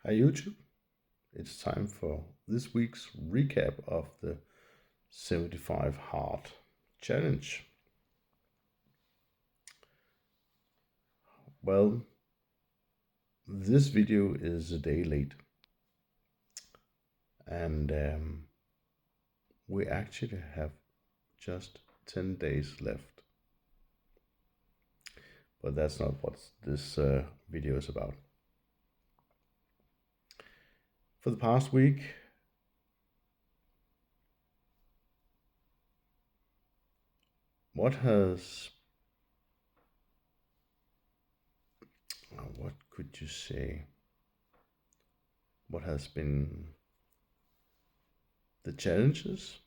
Hi YouTube, it's time for this week's recap of the 75 Hard Challenge. Well, this video is a day late and we actually have just 10 days left. But that's not what this video is about. For the past week, what has what could you say? What has been the challenges?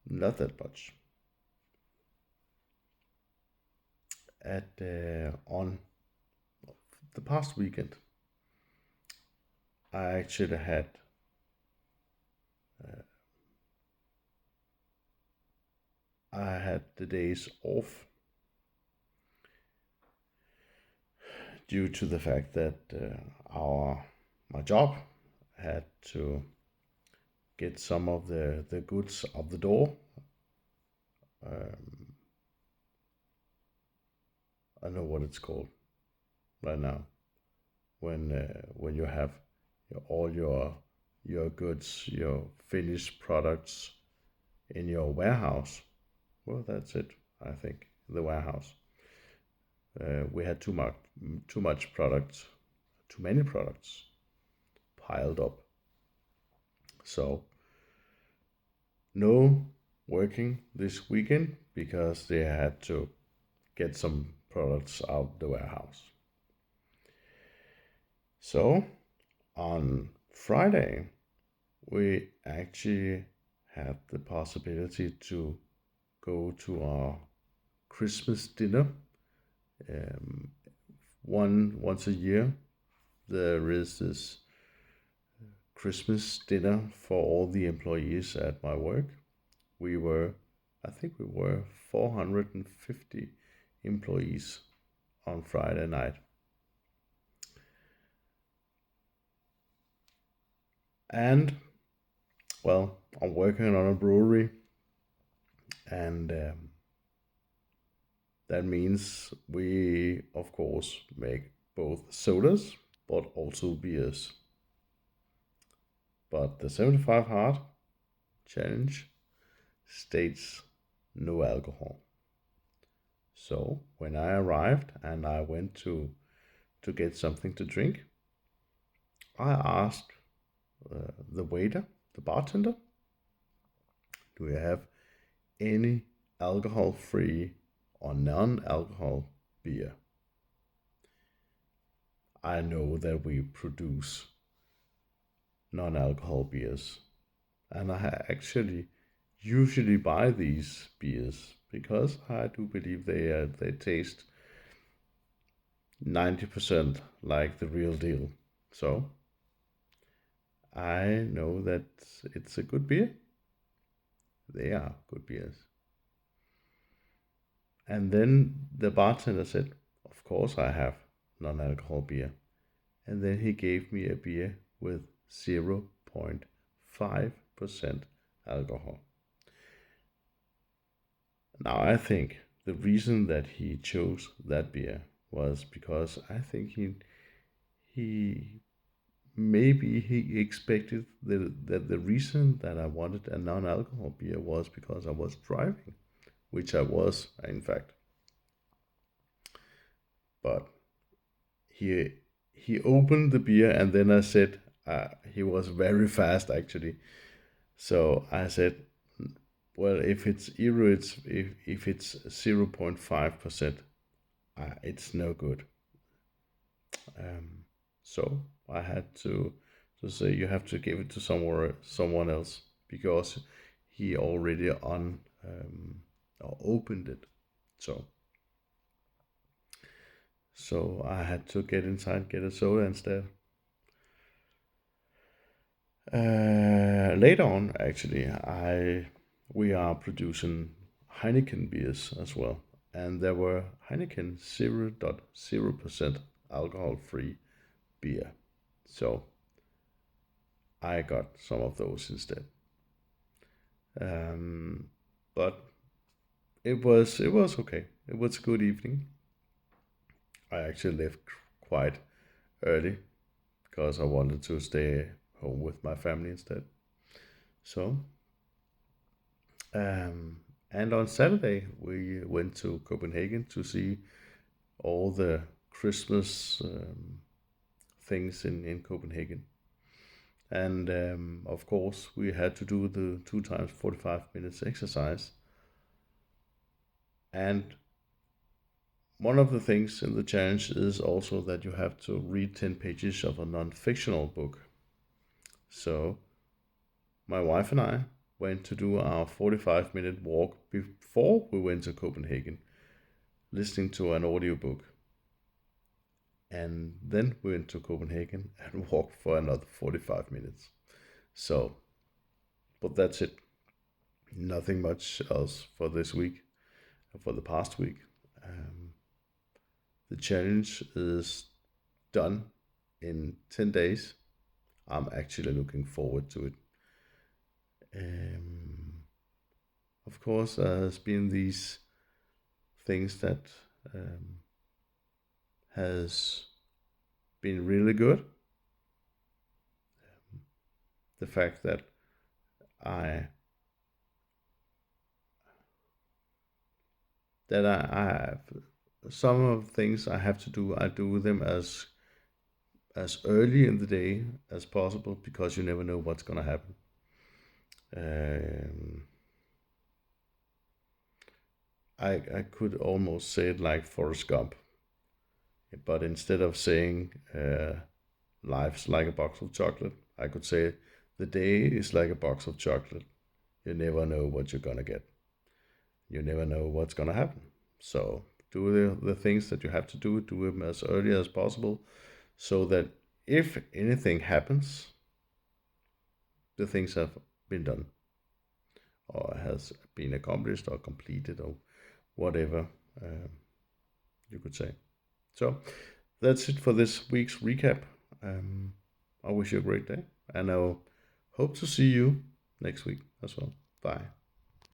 Not that much. On the past weekend, I actually had the days off due to the fact that my job had to get some of the goods out the door. I don't know what it's called right now when you have all your goods, your finished products in your warehouse. Well, that's it. I think the warehouse. We had too much products, too many products piled up. So no working this weekend because they had to get some products out the warehouse. So on Friday, we actually had the possibility to go to our Christmas dinner. Once a year, there is this Christmas dinner for all the employees at my work. I think we were 450 employees on Friday night. And well, I'm working on a brewery, and that means we, of course, make both sodas but also beers. But the 75 Hard Challenge states no alcohol. So when I arrived and I went to get something to drink, I asked the waiter, the bartender, do you have any alcohol-free or non-alcohol beer? I know that we produce non-alcohol beers, and I actually usually buy these beers because I do believe they taste 90% like the real deal. So I know that it's a good beer. They are good beers. And then the bartender said, of course I have non-alcohol beer. And then he gave me a beer with 0.5% alcohol. Now I think the reason that he chose that beer was because I think he maybe he expected that the reason that I wanted a non-alcohol beer was because I was driving, which I was, in fact. But he he opened the beer and then I said he was very fast actually. So I said, well, if it's 0.5%, it's no good. So I had to say you have to give it to someone else because he already or opened it. So I had to get inside, get a soda instead. Later on, actually, we are producing Heineken beers as well, and there were Heineken 0.0% alcohol free beer. So I got some of those instead. But it was okay. It was a good evening. I actually left quite early because I wanted to stay home with my family instead. So, and on Saturday we went to Copenhagen to see all the Christmas things in Copenhagen. And of course, we had to do the 2 times 45 minutes exercise. And one of the things in the challenge is also that you have to read 10 pages of a non fictional book. So my wife and I went to do our 45-minute walk before we went to Copenhagen, listening to an audiobook. And then we went to Copenhagen and walked for another 45 minutes. So, but that's it. Nothing much else for this week, for the past week. Um, the challenge is done in 10 days. I'm actually looking forward to it. Um, of course, there has been these things that um, has been really good. The fact that I I have some of the things I have to do. I do them as early in the day as possible because you never know what's gonna happen. Um, I could almost say it like Forrest Gump, but instead of saying life's like a box of chocolate, I could say the day is like a box of chocolate. You never know what you're gonna get. You never know what's gonna happen. So do the things that you have to do them as early as possible, so that if anything happens, the things have been done or has been accomplished or completed or whatever um, you could say. So that's it for this week's recap. Um, I wish you a great day, and I'll hope to see you next week as well. Bye.